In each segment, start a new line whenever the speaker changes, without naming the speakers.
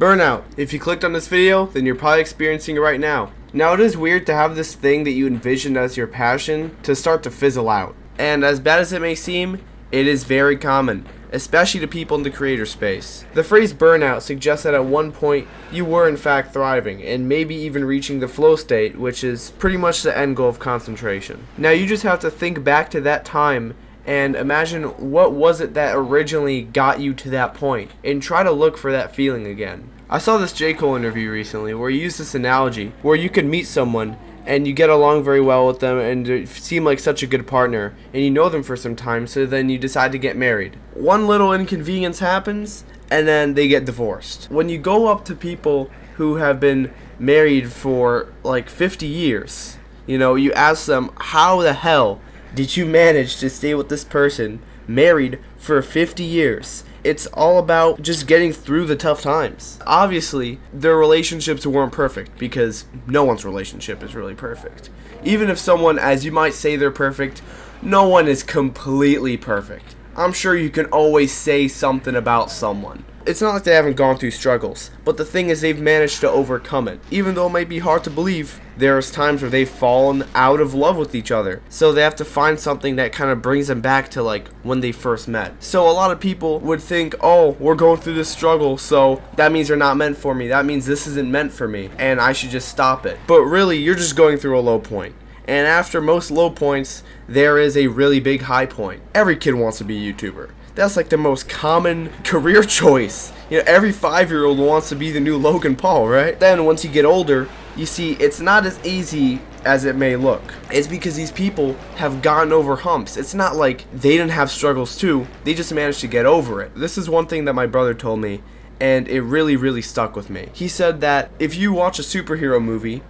Burnout. If you clicked on this video, then you're probably experiencing it right now. Now, it is weird to have this thing that you envisioned as your passion to start to fizzle out. And as bad as it may seem, it is very common, especially to people in the creator space. The phrase burnout suggests that at one point you were in fact thriving, and maybe even reaching the flow state, which is pretty much the end goal of concentration. Now, you just have to think back to that time and imagine what was it that originally got you to that point, and try to look for that feeling again. I saw this J. Cole interview recently where he used this analogy where you could meet someone and you get along very well with them and they seem like such a good partner and you know them for some time, so then you decide to get married. One little inconvenience happens and then they get divorced. When you go up to people who have been married for like 50 years, you ask them, how the hell did you manage to stay with this person married for 50 years? It's all about just getting through the tough times. Obviously, their relationships weren't perfect because no one's relationship is really perfect. Even if someone, as you might say, they're perfect, no one is completely perfect. I'm sure you can always say something about someone. It's not like they haven't gone through struggles, but the thing is they've managed to overcome it. Even though it might be hard to believe, there's times where they've fallen out of love with each other. So they have to find something that kind of brings them back to like when they first met. So a lot of people would think, oh, we're going through this struggle, so that means they're not meant for me. That means this isn't meant for me, and I should just stop it. But really, you're just going through a low point. And after most low points, there is a really big high point. Every kid wants to be a YouTuber. That's like the most common career choice. Every 5-year-old wants to be the new Logan Paul, right? Then once you get older, you see it's not as easy as it may look. It's because these people have gotten over humps. It's not like they didn't have struggles too. They just managed to get over it. This is one thing that my brother told me, and it really, really stuck with me. He said that if you watch a superhero movie,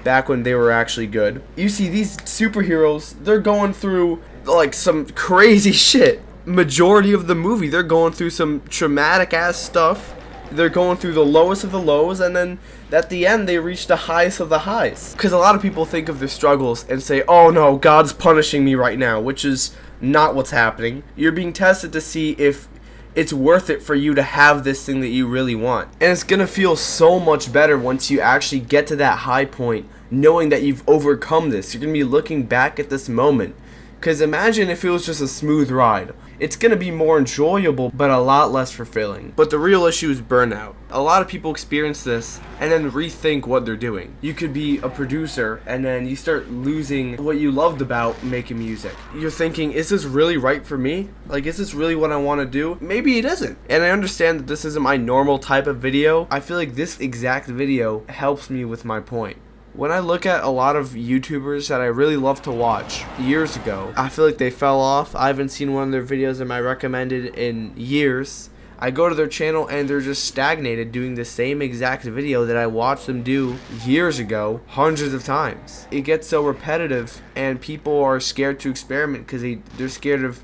back when they were actually good, you see these superheroes, they're going through like some crazy shit. Majority of the movie, they're going through some traumatic ass stuff. They're going through the lowest of the lows, and then at the end they reach the highest of the highs. Because a lot of people think of their struggles and say, oh no, God's punishing me right now, which is not what's happening. You're being tested to see if it's worth it for you to have this thing that you really want. And it's gonna feel so much better once you actually get to that high point, knowing that you've overcome this. You're gonna be looking back at this moment. Because imagine if it was just a smooth ride. It's going to be more enjoyable, but a lot less fulfilling. But the real issue is burnout. A lot of people experience this and then rethink what they're doing. You could be a producer and then you start losing what you loved about making music. You're thinking, is this really right for me? Like, is this really what I want to do? Maybe it isn't. And I understand that this isn't my normal type of video. I feel like this exact video helps me with my point. When I look at a lot of YouTubers that I really love to watch years ago, I feel like they fell off. I haven't seen one of their videos in my recommended in years. I go to their channel and they're just stagnated doing the same exact video that I watched them do years ago hundreds of times. It gets so repetitive and people are scared to experiment because they're scared of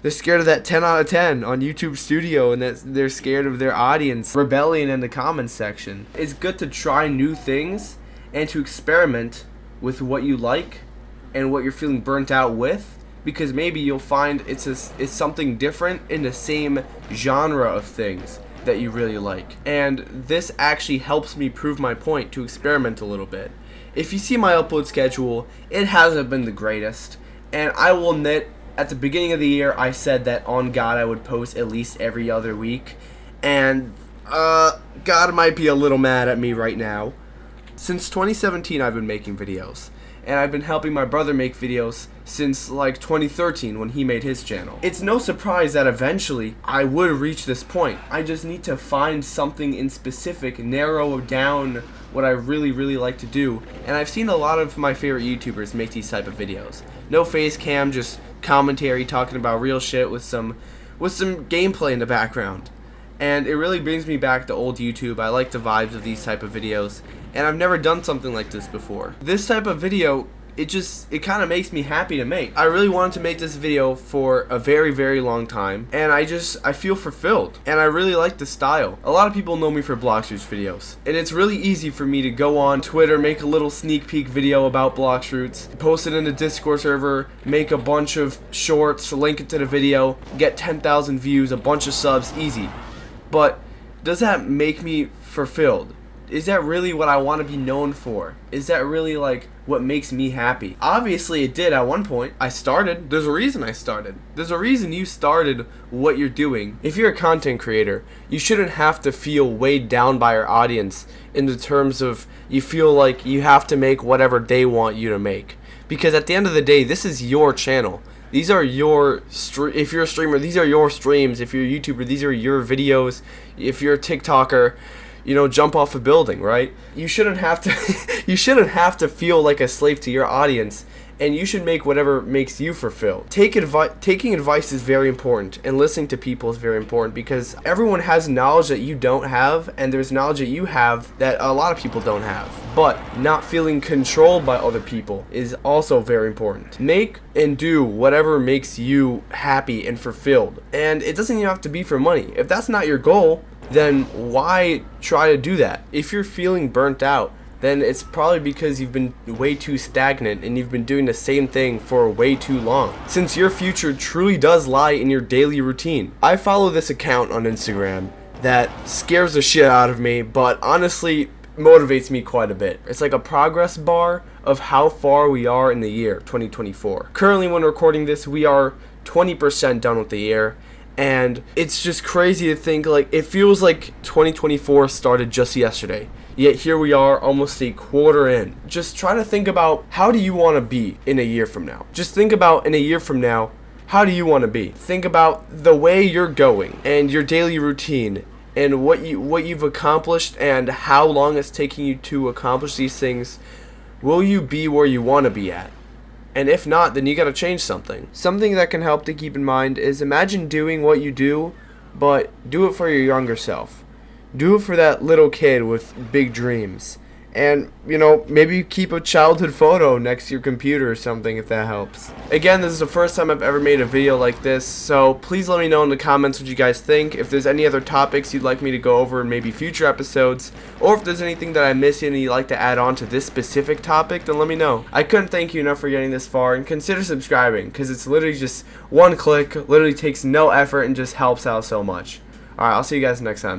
that 10 out of 10 on YouTube Studio, and that they're scared of their audience rebelling in the comments section. It's good to try new things and to experiment with what you like and what you're feeling burnt out with, because maybe you'll find it's something different in the same genre of things that you really like. And this actually helps me prove my point, to experiment a little bit. If you see my upload schedule, it hasn't been the greatest, and I will admit, at the beginning of the year I said that on God I would post at least every other week, and God might be a little mad at me right now. Since 2017 I've been making videos, and I've been helping my brother make videos since like 2013 when he made his channel. It's no surprise that eventually I would reach this point. I just need to find something in specific, narrow down what I really, really like to do. And I've seen a lot of my favorite YouTubers make these type of videos. No face cam, just commentary talking about real shit with some gameplay in the background. And it really brings me back to old YouTube. I like the vibes of these type of videos, and I've never done something like this before. This type of video, it kind of makes me happy to make. I really wanted to make this video for a very, very long time, and I feel fulfilled, and I really like the style. A lot of people know me for Bloxroots videos, and it's really easy for me to go on Twitter, make a little sneak peek video about Bloxroots, post it in the Discord server, make a bunch of shorts, link it to the video, get 10,000 views, a bunch of subs, easy. But does that make me fulfilled? Is that really what I want to be known for? Is that really like what makes me happy? Obviously it did at one point. I started. There's a reason I started. There's a reason you started what you're doing. If you're a content creator, you shouldn't have to feel weighed down by your audience in the terms of you feel like you have to make whatever they want you to make. Because at the end of the day, this is your channel. These are your, if you're a streamer, these are your streams. If you're a YouTuber, these are your videos. If you're a TikToker, jump off a building, right? You shouldn't have to you shouldn't have to feel like a slave to your audience, and you should make whatever makes you fulfilled. Taking advice is very important, and listening to people is very important, because everyone has knowledge that you don't have, and there's knowledge that you have that a lot of people don't have. But not feeling controlled by other people is also very important. Make and do whatever makes you happy and fulfilled. And it doesn't even have to be for money. If that's not your goal, then why try to do that? If you're feeling burnt out, then it's probably because you've been way too stagnant and you've been doing the same thing for way too long. Since your future truly does lie in your daily routine. I follow this account on Instagram that scares the shit out of me, but honestly motivates me quite a bit. It's like a progress bar of how far we are in the year 2024. Currently, when recording this, we are 20% done with the year. And it's just crazy to think, like, it feels like 2024 started just yesterday. Yet here we are almost a quarter in. Just try to think about, how do you want to be in a year from now? Just think about, in a year from now, how do you want to be? Think about the way you're going and your daily routine and what you've accomplished and how long it's taking you to accomplish these things. Will you be where you want to be at? And if not, then you gotta change something. Something that can help to keep in mind is, imagine doing what you do, but do it for your younger self. Do it for that little kid with big dreams. And, maybe keep a childhood photo next to your computer or something, if that helps. Again, this is the first time I've ever made a video like this, so please let me know in the comments what you guys think. If there's any other topics you'd like me to go over in maybe future episodes, or if there's anything that I'm missing and you'd like to add on to this specific topic, then let me know. I couldn't thank you enough for getting this far, and consider subscribing, because it's literally just one click, literally takes no effort, and just helps out so much. Alright, I'll see you guys next time.